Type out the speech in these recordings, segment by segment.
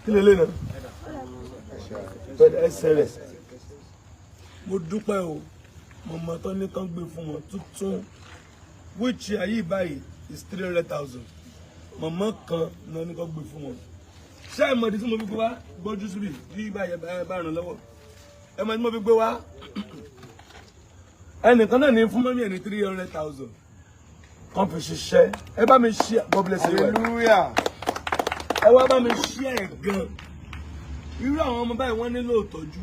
Kí lélẹ̀ náà? Bẹ́ẹ̀ ẹsẹ̀ mo dúpẹ́ o, mo mọ tán ní kán gbé fún wọn tuntun, which ayé báyìí is 300,000. Màmá kan náà ní kán gbé fún wọn. Ṣé ẹ mọ̀ ìdí tí mo fi gbé wá gbójú síbi bí báyìí bá ràn lọ́wọ́? Ẹ mọ̀ ìdí tí mo fi gbé wá? Ẹnìkan náà ní fún mọ́mí ẹ̀ ní 300,000. Kan fi ṣiṣẹ́. Ẹ bá mi share. God bless you. Hallelujah. Ẹ wá bá mi share gan. Irú àwọn ọmọ báyìí wọ́n nílò ìtọ́jú.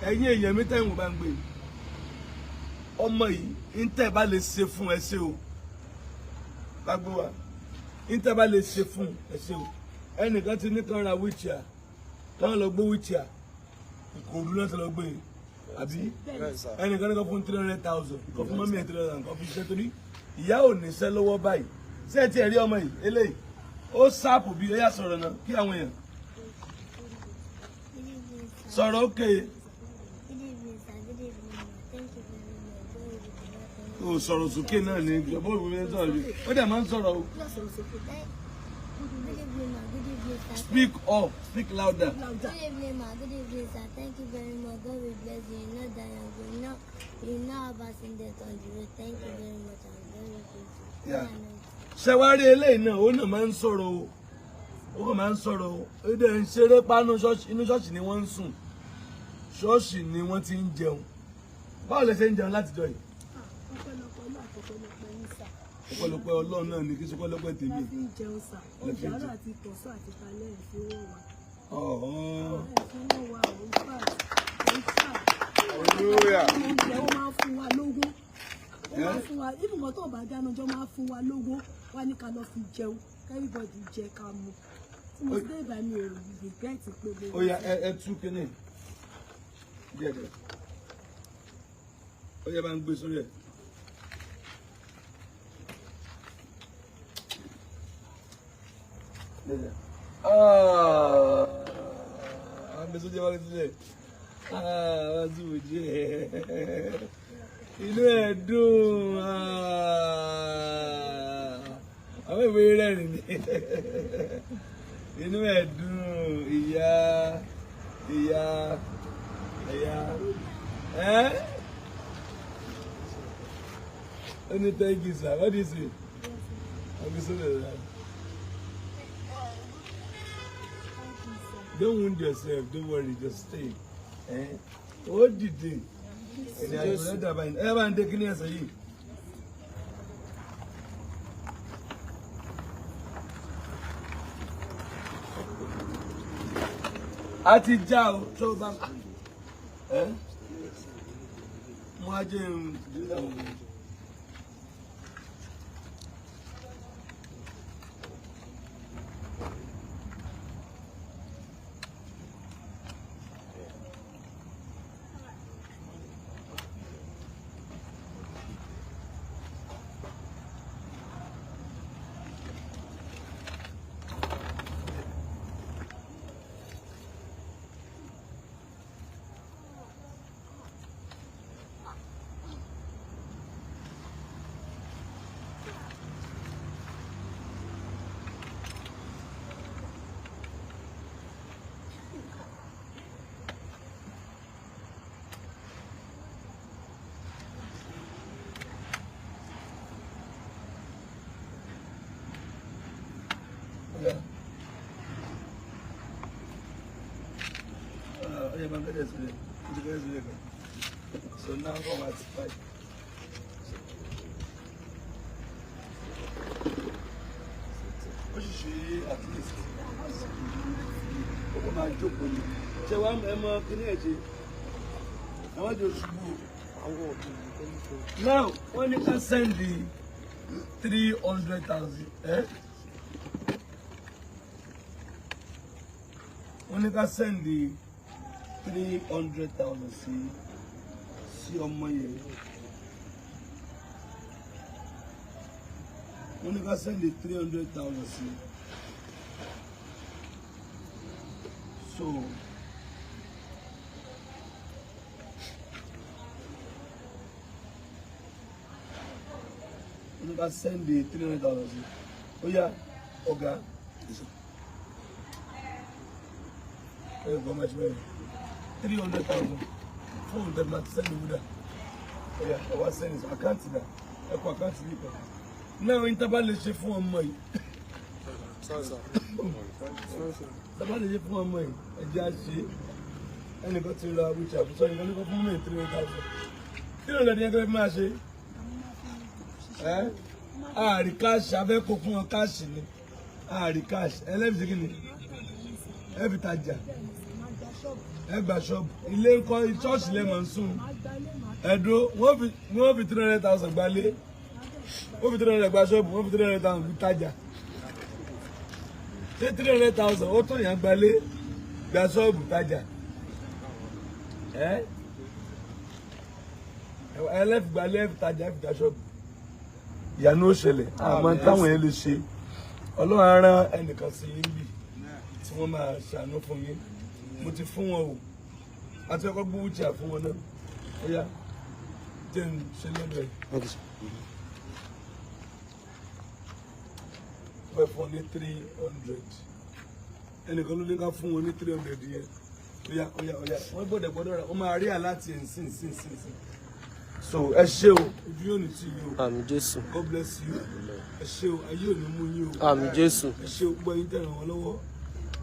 Ẹ̀yin èèyàn mi tẹ́wọ̀n bá ń gbé. Ọmọ yìí ń tẹ́ bá lè ṣe fún ẹ ṣe o. Lágbó wa. Ń tẹ́ bá lè ṣe fún ẹ ṣe o. Ẹnìkan ti ní kan ra wheelchair. Kán lọ gbé wheelchair. Ìkòrú náà ti lọ gbé. Àbí? Ẹnìkan ní kan fún 300,000. Kan fún mọ́mí ẹ̀ 300,000. Kan fi ṣiṣẹ́ torí ìyá ò níṣẹ́ lọ́wọ́ báyìí. Ṣé ẹ ti rí ọmọ yìí? Eléyìí. Ó sáàpù bí ó yà sọ̀rọ̀ náà kí àwọn èèyàn. Sọ̀rọ̀ òkè. O sọ̀rọ̀ sókè náà ni ìjọba òwúrọ̀ ń sọ̀rọ̀ bí. Ó dẹ̀ máa ń sọ̀rọ̀ o. Speak up, speak louder. Good evening, ma. Good evening, sir. Thank you very much. God will bless you. You know that you know about in the country. Thank you very much. I'm very grateful. Yeah. Ṣé wá rí eléyìí náà, ó náà máa ń sọ̀rọ̀ o. Ó kàn máa ń sọ̀rọ̀ o. Ó dẹ̀ ń ṣeré pánú ṣọ́ọ̀ṣì, inú ṣọ́ọ̀ṣì ni wọ́n ń sùn. Ṣọ́ọ̀ṣì ni wọ́n ti ń jẹun. Báwo lẹ ṣe ń jẹun látijọ́ yìí? Ọpẹ́lọpẹ́ Ọlọ́run náà ni kí ṣe ọpẹ́lọpẹ́ tèmi. Hallelujah. Ó yá ẹ tú kíní. Ó yá bá ń gbé sórí ẹ̀. Inú ẹ̀ dùn. Àwọn ìwé rẹ̀ ni. Inú ẹ̀ dùn. Ìyá. Only thank you, sir. What do you say? I'm so glad. Don't wound yourself. Don't worry. Just stay. What did you do? Everyone taking us a Ati jao, so bam. Mwajim. So now come at 5. What should she at least? What am I joking? So I'm Emma Kineji. I want you to now, when you can send the 300,000, when you can send the 300,000, see on my when you can send the 300,000, so when you can send the 300,000, oh yeah, Oga. How much money? 300,000. 400 man send me with that. Yeah, I was saying this. I can't see that. I can't see it. Now, interval is for money. Interval is for money. I just see. And you got to love which I was saying. You got to me 300,000. You know that you're going to match it? The cash, I've got to cash in it. The cash. I love the guinea. Every time. Egba shop ilé ńkọ́ church le man soon edo wọ́n fi 300,000 gbalé wọ́n fi 300 gba shop wọ́n fi 300,000 fi tajà ṣé 300,000 ó tó yàn gbalé gba shop tajà ẹlẹ́fi gbalé fi tajà fi gba shop ìyanu ó ṣẹlẹ̀ àmọ́ táwọn yẹn lè ṣe Ọlọ́run á rán ẹnìkan sí yín bì tí wọ́n máa ṣàánú fún yín mo ti fún wọn o àti ọkọ gbówó tí a fún wọn náà ó yá jẹ́ ń ṣe lọ́dọ̀ ẹ̀ wọ́n fún wọn ní 300 ẹnìkan ló ní ká fún wọn ní 300 yẹn ó yá wọ́n gbọ́dọ̀ rà wọ́n máa rí àláti ẹ̀ sìn so ẹ ṣé o ojú yóò ní tì yín o àmín Jésù God bless you ẹ ṣé o ayé ò ní mú yín o àmín Jésù ẹ ṣé o gbọ́ yín tẹ̀ ràn wọ́n lọ́wọ́.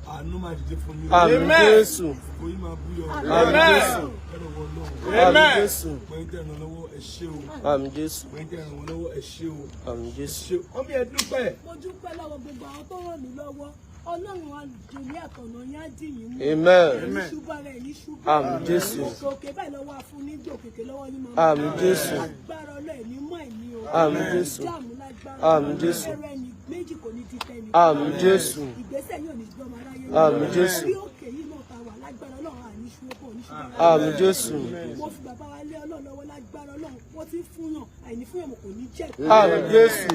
Àánú máa dìde fún yín. Àmín Jésù. Kò yín máa bú yọ. Àmín Jésù. Ẹ̀rọ wọn lọ́wọ́. Àmín Jésù. Gbẹ̀yìn tẹ̀ ràn lọ́wọ́ ẹ ṣé o. Àmín Jésù. Gbẹ̀yìn tẹ̀ ràn wọ́n lọ́wọ́ ẹ ṣé o. Àmín Jésù. Wọ́n bí ẹ dúpẹ́. Mo dúpẹ́ lọ́wọ́ gbogbo àwọn tó ràn mí lọ́wọ́. Ọlọ́run àjòlé àtọ̀nà yín á dì yín mú. Amen. Ṣubú ara ẹ̀ ní ṣubú. Àmín Jésù. Òkè báyìí lọ́wọ́ afún ní gbòkèké lọ́wọ́ ní màmá. Àmín Jésù. Agbára ọlọ́ ẹ̀ ní mọ́ ẹ̀mí o. Àmín Jésù. Jáàmù lágbára. Àmín Jésù. Ẹ̀rọ ẹni méjì kò ní ti tẹ́ni. Àmín Jésù. Ìgbésẹ̀ yóò ní gbọ́mọ aráyé. Àmín Jésù. Bí òkè yìí náà ta wà lágbára Ọlọ́run àní ṣubú ní ṣubú. Àmín Jésù. Mo fi bàbá wa lé Ọlọ́run lọ́wọ́ lágbára Ọlọ́run wọ́n ti fún yàn àìní fún yàn kò ní jẹ́. Àmín Jésù.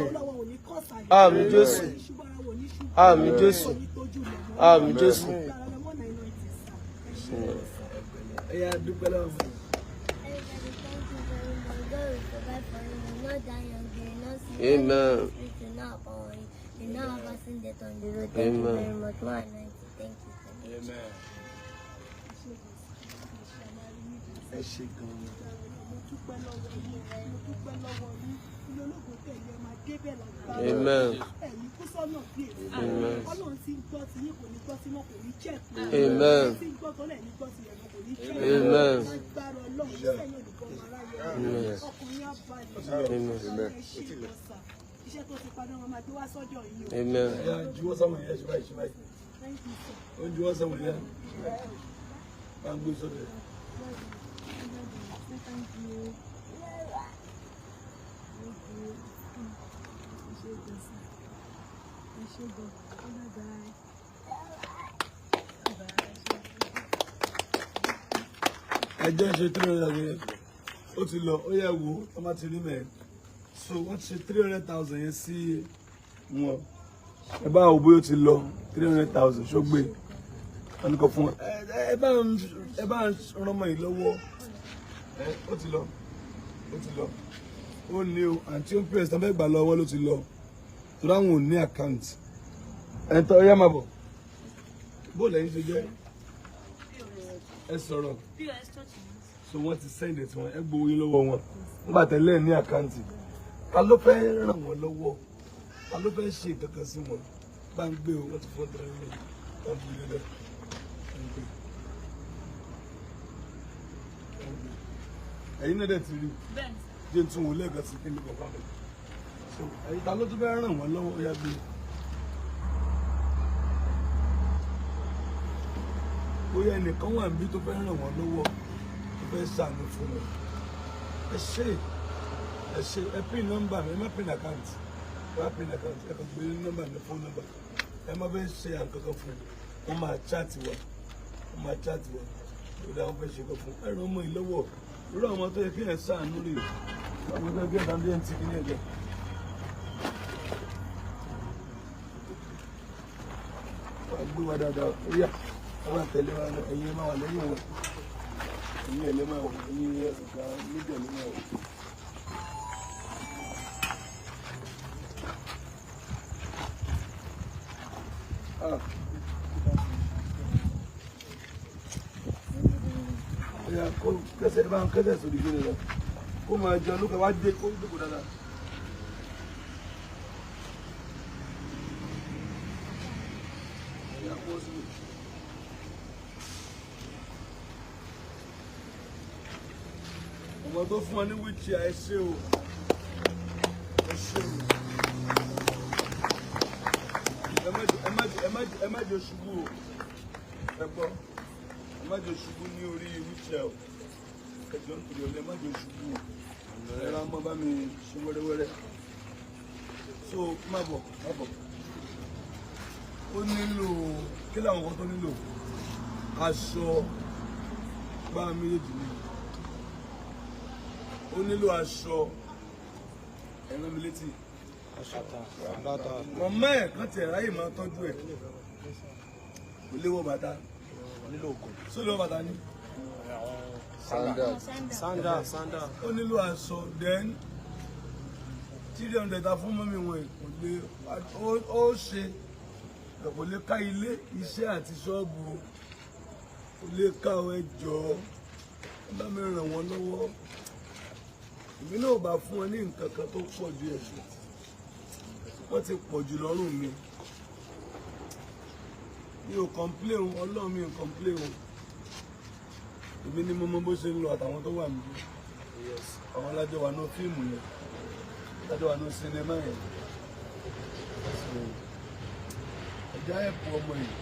Àmín Jésù. Àmín Jésù. Àmín Jésù. Ẹ̀yà dúpẹ́ lọ́wọ́. Amen. Amen. Amen. Amen. Ẹjọ́ ṣe 300,000 ó ti lọ ó yẹ wo ọmọ ti rí mẹ́rin so wọ́n ti ṣe 300,000 yẹn sí wọn ẹ bá wo bóyá ó ti lọ 300,000 ṣó gbé wọn ní kò fún wọn ẹ bá rán ọmọ yìí lọ́wọ́ ó ti lọ ó ní o àǹtí ó pèsè tán fẹ́ gbà lọ́wọ́ ló ti lọ tó dáhùn ò ní àkáǹtì ẹ̀ tọ́ ọyá máa bọ̀ bó lẹ́yìn ṣe jẹ́ ẹ sọ̀rọ̀ so wọ́n ti send it wọn ẹ gbowó yín lọ́wọ́ wọn nígbà tẹ́lẹ̀ ní àkáǹtì ta ló fẹ́ ràn wọ́n lọ́wọ́ ta ló fẹ́ ṣe kankan sí wọn bá ń gbé o wọ́n ti fọ́ tẹ́lẹ̀ ní wọ́n ti gbé lẹ́dẹ̀ ẹ̀yin náà dẹ̀ ti rí jẹ́ tún wọlé ẹ̀gá sí kíni bàbá rẹ̀ so ẹ̀yin ta ló tún fẹ́ ràn wọ́n lọ́wọ́ ó yá gbé bóyá ẹnìkan wà níbí tó fẹ́ ràn wọ́n lọ́wọ́ tó fẹ́ ṣàánú fún wọn ẹ ṣe ẹ pín nọ́mbà mi ẹ má pín àkáǹtì ẹ kàn gbé nọ́mbà mi fún nọ́mbà ẹ má fẹ́ ṣe àǹkankan fún wọn máa chaàtì wa lórí àwọn fẹ́ ṣe kọ fún ẹ ràn ọmọ yìí lọ́wọ́ lórí àwọn tó yẹ kí ẹ ṣàánú rè àwọn ẹgbẹ́ bí ẹ̀dá bí ẹ̀ ń tì kí ní ẹ̀jẹ̀. wàá gbé wa dáadáa ó yà wọ́n máa tẹ̀lé wa ẹ̀yin ẹ̀ máa wà lẹ́yìn wọn ẹ̀yin ẹ̀ lẹ́ máa wà ẹ̀yin ẹ̀ka níbẹ̀ ló máa wà. Ya, kó kẹsẹ̀ bá ń kẹsẹ̀ sórí gbé lọ. Kó máa jẹun lókè wá dé kó dúkù dáadáa. Ya, kó sí. Ọmọ tó fún ọ ní wíìchì ẹ ṣé o. Ẹ ṣé o. Ẹ má jẹ́ ṣubú o. Ẹ gbọ́. Ẹ má jẹ́ ṣubú ní orí wíìchì ẹ o. Ẹ jọ nítorí ọ̀lẹ má jẹ́ ṣubú o. Ẹ ra mọ́ bá mi ṣe wẹ́rẹ́wẹ́rẹ́. So má bọ̀. Ó nílò kí làwọn kan tó nílò? Aṣọ gbá méjèèjì ni. Ó nílò aṣọ ẹ̀rọ mi létí. Mọ̀mọ́ ẹ̀ kan tiẹ̀ ráyè máa tọ́jú ẹ̀. Kò léwọ́ bàtà. Só léwọ́ bàtà ni? Sandal. Ó nílò aṣọ then 300 ta fún mọ́mí wọn kò lè ó ṣe kò lè ká ilé iṣẹ́ àti ṣọ́ọ̀bù kò lè ká ẹjọ́ bá mi ràn wọ́n lọ́wọ́. Èmi náà bá fún wọn ní nǹkan kan tó pọ̀ ju ẹ̀sùn wọ́n ti pọ̀ jù lọ́rùn mi ò complain Ọlọ́run mi ò complain èmi ni mo mọ bó ṣe ń lọ àtàwọn tó wà níbí àwọn alájọ wà ní fíìmù yẹn alájọ wà ní sinimá yẹn ẹ̀já ẹ̀pọ̀ ọmọ yìí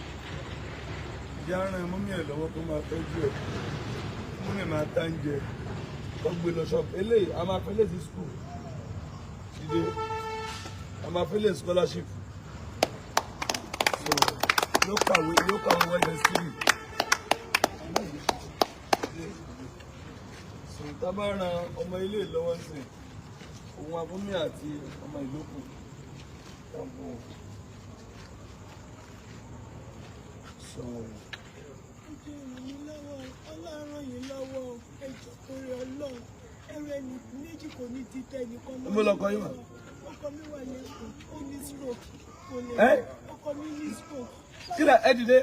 ẹ̀já ràn mọ́mí ẹ̀ lọ́wọ́ kó máa tọ́jú ẹ̀ mọ́mí máa tá ń jẹ wọ́n gbé lọ ṣọ́ọ̀bù eléyìí a máa fẹ́ lé sí skul ìdè a máa fẹ́ lé scholarship so ló kàwé wẹ́ẹ̀dẹ̀ sílì so tá a bá ran ọmọ ilé lọ́wọ́ sí òun abúmí àti ọmọ ìlókù ọ̀pọ̀ so. Ọlọ́run yìí lọ́wọ́ ẹjọ́ torí Ọlọ́run ẹrù ẹni méjì kò ní títẹ́ nìkan lọ́wọ́. Mo lọkọ yín wà. Ọkọ mi wà lẹ́kọ̀ọ́ ó ní stroke kò lè ọkọ mi ní stroke. Kí lẹ ẹ dìde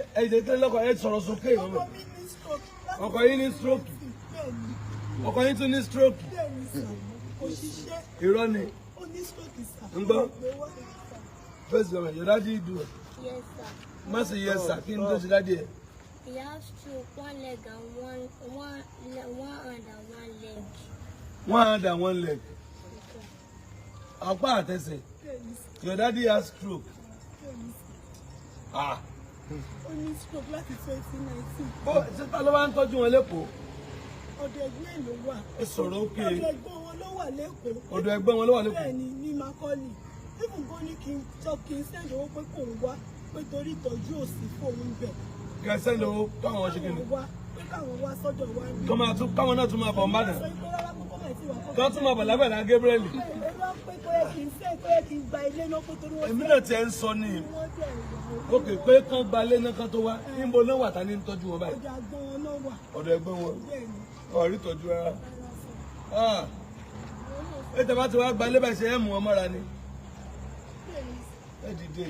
tẹ́lẹ̀ lọ́kọ̀ ẹ sọ̀rọ̀ sókè ìwọ́n mi. Ọkọ mi ní stroke. Ọkọ yín ní stroke. Bẹ́ẹ̀ni. Ọkọ yín tún ní stroke. Bẹ́ẹ̀ni sà kò ṣiṣẹ́. Irọ́ ni. Ó ní stroke sà. Ń gbọ́. First government, your daddy do it. Yes, sir. Má sì yes sir, kí n tó ṣe daddy ẹ. He has stroke, one leg and one hand and one leg. One hand and one leg. Apá àtẹsẹ̀. Your daddy has stroke. Ó ní stroke láti 2019. Ó ṣe ta ló bá ń tọ́jú wọn lẹ́kọ̀ọ́? Ọ̀dọ̀ ẹgbẹ́ ló wà. Ẹ sọ̀rọ̀ òkè. Ọ̀dọ̀ ẹgbẹ́ wọn ló wà lẹ́kọ̀ọ́. Ọ̀dọ̀ ẹgbẹ́ wọn ló wà lẹ́kọ̀ọ́. Bẹ́ẹ̀ni ní Macaulay. Even gan ni kí n send owó pé kò ń wá pé torí ìtọ́jú òsì fóun bẹ̀. Kẹ send owó káwọn ṣe kí ni? Pé káwọn wá sọ́dọ̀ wa rí. Káwọn náà tún máa bọ̀ mbàdàn. Kọ́ tún máa bọ̀ lágbàdá Gabriel. Èmi náà ti ẹ̀ ń sọ ní òkè pé kán gba ilé náà kán tó wá níbo náà wà tá ní tọ́jú wọn báyìí. Ọ̀dọ̀ ẹgbẹ́ wọn ọ̀rí tọ́jú ara. Ẹ tẹ̀ bá ti wá gba ilé báyìí ṣe ẹ̀ mú wọn mọ́ra ni. Ẹ dìde.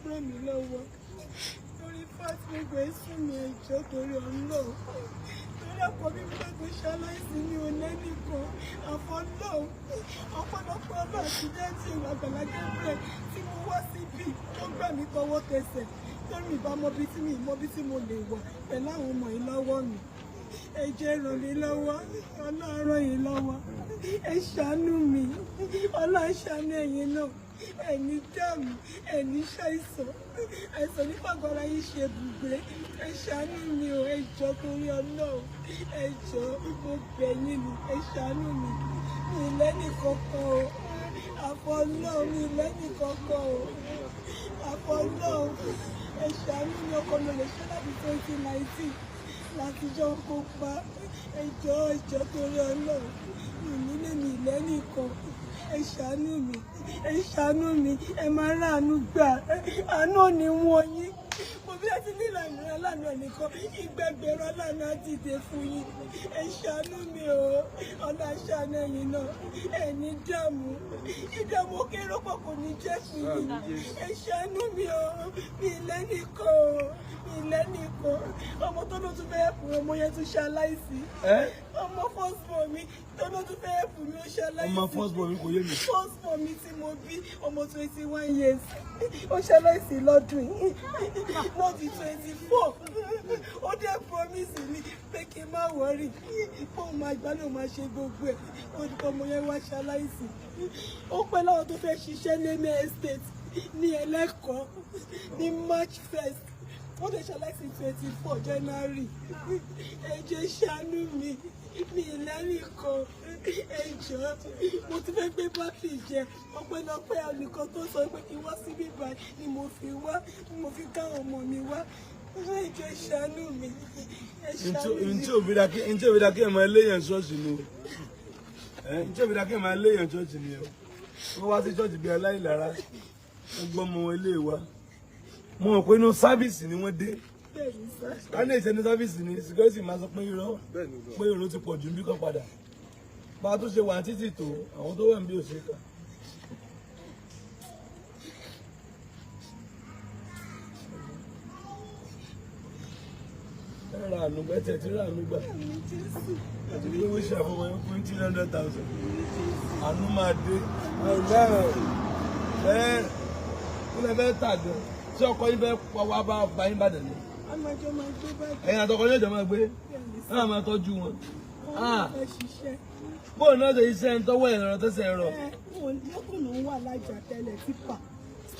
Ràn mí lọ́wọ́ torí fásitì èsùn mi ẹ̀jọ́ torí Ọlọ́run torí ọ̀pọ̀ mi gbàgbé ṣaláìsí mi ò lẹ́nìkan àfọlọ́run ọ̀pọ̀lọpọ̀ Ọlọ́run ti jẹ́ ti Agbala Gabriel tí mo wá síbí tó gbà mí tọwọ́ tẹsẹ̀ torí mi bá mọbi tí mo lè wà pẹ̀lú àwọn ọmọ yìí lọ́wọ́ mi ẹ jẹ́ ràn mí lọ́wọ́ Ọlọ́run ràn yín lọ́wọ́ ẹ ṣàánú mi Ọlọ́run ṣàánú ẹ̀yin náà ẹni dààmú ẹni ṣàìsàn àìsàn nípa agbára yìí ṣe bùgbé ẹ ṣàánú mi o ẹ jọ̀ọ́ torí Ọlọ́run ẹ jọ̀ọ́ mo bẹ̀ yín ni ẹ ṣàánú mi mi lẹ́nì kankan o àfọlọ́run mi lẹ́nì kankan o àfọlọ́run ẹ ṣàánú mi ọkọ mi lè ṣe láti 2019 láti jọ kópa ẹ jọ̀ọ́ torí Ọlọ́run mi nílé mi lẹ́nì kan ẹ ṣàánú mi ẹ máa ráàánú gbà àánú ni wọ́n yín mo bí ẹ ti ní ìlànà aláàánú ẹnìkan ìgbẹgbẹ̀rún aláàánú á dìde fún yín. Ẹ ṣàánú mi o, ọ̀nà aṣáánú ẹ̀yìn náà ẹni dààmú ìdààmú kéré pọ̀ kò ní jẹ́ fún yín. Ẹ ṣàánú mi o, mi lẹ́nìkan o, mi lẹ́nìkan. Ọmọ tó ló tún fẹ́ fún ọmọ yẹn tún ṣaláìsí. Ọmọ fọ́sbọ̀ mi tó ló tún fẹ́ fún mi ó ṣaláìsí. Ọmọ fọ́sbọ̀ mi kò yé mi. Fọ́sbọ̀ mi tí mo bí ọmọ 21 years ó ṣaláìsí lọ́dún yìí lọ́dún 24. Ó dẹ̀ promise mi pé kí n má wọ́rì fóun máa gbá lóun máa ṣe gbogbo ẹ̀ ó di ọmọ yẹn wá ṣaláìsí. Ó pẹ́ láwọn tó fẹ́ ṣiṣẹ́ ní Eme Estate ní Ẹlẹ́kọ̀ọ́ ní March 1st. Wọ́n dẹ̀ ṣaláìsí 24 January. Ẹ jẹ́ ṣàánú mi lẹ́rìí kan. Ẹ jọ̀ọ́ mo ti fẹ́ gbé bátìrì jẹ ọpẹ́lọpẹ́ olùkọ́ tó sọ pé kí wá síbí báyìí ni mo fi káwọn ọmọ mi wá. Ẹ jẹ́ ṣàánú mi. Ẹ ṣàánú mi. Ntí òbí dá kí ẹ máa léèyàn ṣọ́ọ̀ṣì ni o. Ntí òbí dá kí ẹ máa léèyàn ṣọ́ọ̀ṣì ni o. Wọ́n wá sí ṣọ́ọ̀ṣì bí aláìlára. Wọ́n gbọ́ ọmọ wọn ilé wa. Mo mọ̀ pé inú sáfìsì ni wọ́n dé. Ká ní ìṣẹ́ ní sáfìsì ni síkírẹ́sì máa sọ pé irọ́ pé èrò ti pọ̀ jù bí kan padà. Bá a tún ṣe wà títì tó àwọn tó wà níbí ò ṣe kà. Ẹ ra àánú gbà tẹ̀ tí ra àánú gbà. Àti pé wọ́n ṣe àfọwọ́ yẹn fún 300,000. Àánú máa dé. Kí lẹ fẹ́ tà gan? Ṣé ọkọ yín fẹ́ wá bá yín bàdàn ni? Ẹ̀yin àtọkọ yóò jọ máa gbé. Ẹ máa tọ́jú wọn. Bóun náà ṣe iṣẹ́ ń tọ́wọ́ ẹ̀rọ tẹ́sẹ̀ ẹ̀rọ. Lọ́kùnrin wà lájà tẹ́lẹ̀ tipa.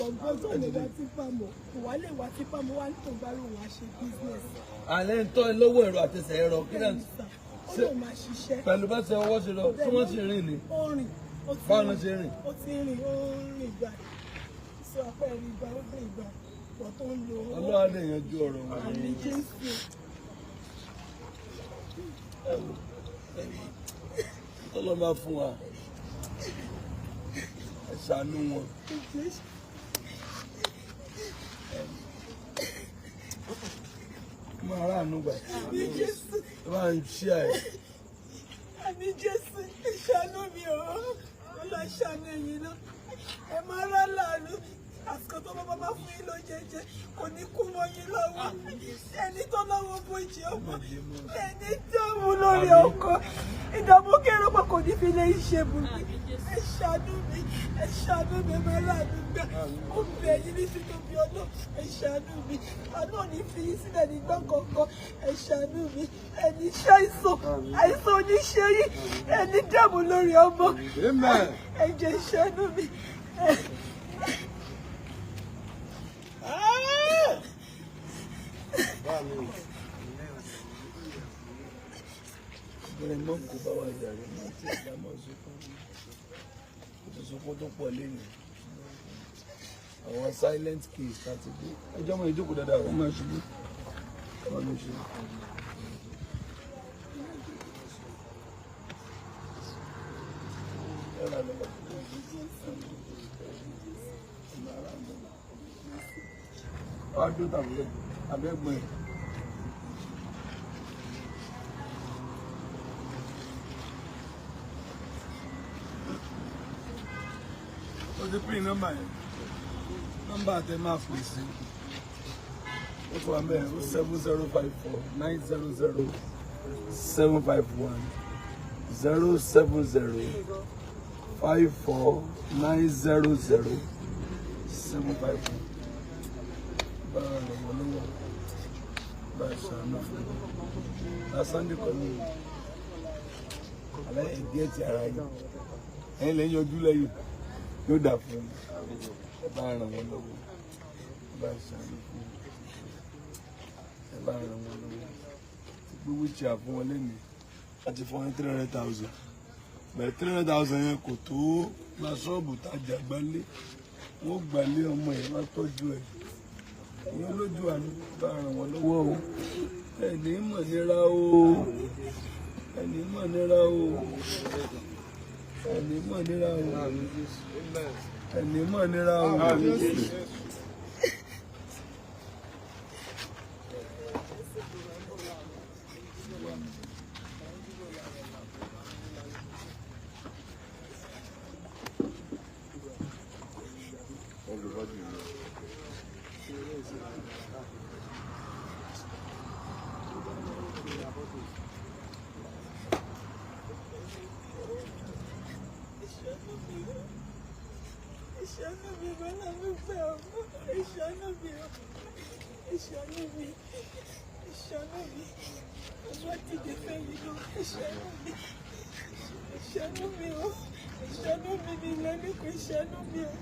Ọgbọ́n tó lè wá tipa mọ̀. Ìwà lè wá tipa mọ̀ wá ní tó bá rò wá ṣe business. Àlẹ́ ń tọ́ ẹ lọ́wọ́ ẹ̀rọ àtẹsẹ̀ ẹ̀rọ. Kí náà ó lè máa ṣiṣẹ́. pẹ̀lú bá ṣe ọwọ́ ṣe lọ tí wọ́n sì rìn ni. Ó rìn. Báwo ló ṣe rìn? Ó ti rìn, ó rìn gbà. Sọ apẹ́ rí gbà, ó rìn gbà. Pọ̀ tó ń lo owó. Ọlọ́run á lè yanjú ọ̀rọ̀ wọn. Àmín Jésù. Tọ́lọ́ máa fún wa. Ẹ ṣàánú wọn. Máa ráàánú gbà. Àmín Jésù. Ẹ máa ń ṣí àyè. Àmín Jésù. Ṣàánú mi o. Ọlọ́run ṣàánú ẹ̀yin náà. Ẹ máa rá láàánú. Àsìkò tó bá máa fún yín ló jẹjẹ kò ní kú mọ́ yín lọ́wọ́. Ẹni tó lọ́wọ́ bójì ọmọ. Ẹni tó mú lórí ọkọ. Ìdààmú kéré pọ̀ kò ní fi lè ṣe bùbí. Ẹ ṣàánú mi. Ẹ ṣàánú mi. Ẹ máa láàánú gbà. Ó bẹ̀ yín ní títóbi ọlọ́. Ẹ ṣàánú mi. Àánú ò ní fi yín sílẹ̀ nígbà kankan. Ẹ ṣàánú mi. Ẹni ṣàìsàn. Àìsàn oníṣẹ́ yín. Ẹni dààmú lórí ọmọ. Ẹ jẹ́ ṣàánú mi. Bẹ́ẹ̀ mọ́ kó bá wà jàre mọ́ tí ìgbà mọ́ sókún. Òṣùṣùkún tó pọ̀ lẹ́nu. Àwọn silent case láti gbé. Ẹjọ́ mọ ìjókòó dáadáa, wọ́n máa ṣubú. Wọ́n ló ṣe. Wá dúró tàbí abẹ́gbọ̀n ẹ̀. Ó ti pín nọ́mbà yẹn. Nọ́mbà tẹ máa pè sí. Ó fọ àmẹ́ 07054 900 751 070 54 900 751. Báwo ni wọ́n lọ́wọ́? Báyìí ṣàánú fún mi. Lásán ní kọ́ni. Àlẹ́ ẹ̀dí ẹ̀ ti ara yìí. Ẹ̀yin lè yọjú lẹ́yìn. Yóò dà fún mi. Ẹ bá ràn wọ́n lọ́wọ́. Ẹ bá ṣàánú fún mi. Ẹ bá ràn wọ́n lọ́wọ́. Ti gbé wíìchì àfún wọn lẹ́nu. Láti fún wọn 300,000. Bẹ̀rẹ̀ 300,000 yẹn kò tó gba ṣọ́ọ̀bù tajà gbálé. Wọ́n gbálé ọmọ ẹ̀ wá tọ́jú ẹ̀. Ìyẹn olójú àánú bá ràn wọ́n lọ́wọ́ o. Ẹni mọ̀ nira o. Ẹni mọ̀ nira o. Ẹni mọ̀ nira o. Ẹni mọ̀ nira o. everybody know. Ìṣàánú mi, bọ́lá mi fẹ́ ọmọ. Ìṣàánú mi, ìṣàánú mi, ìṣàánú mi. Ọmọ ti di fẹ́ yìí lọ. Ìṣàánú mi, ìṣàánú mi o. Ìṣàánú mi ni lẹ́nu kò ìṣàánú mi o.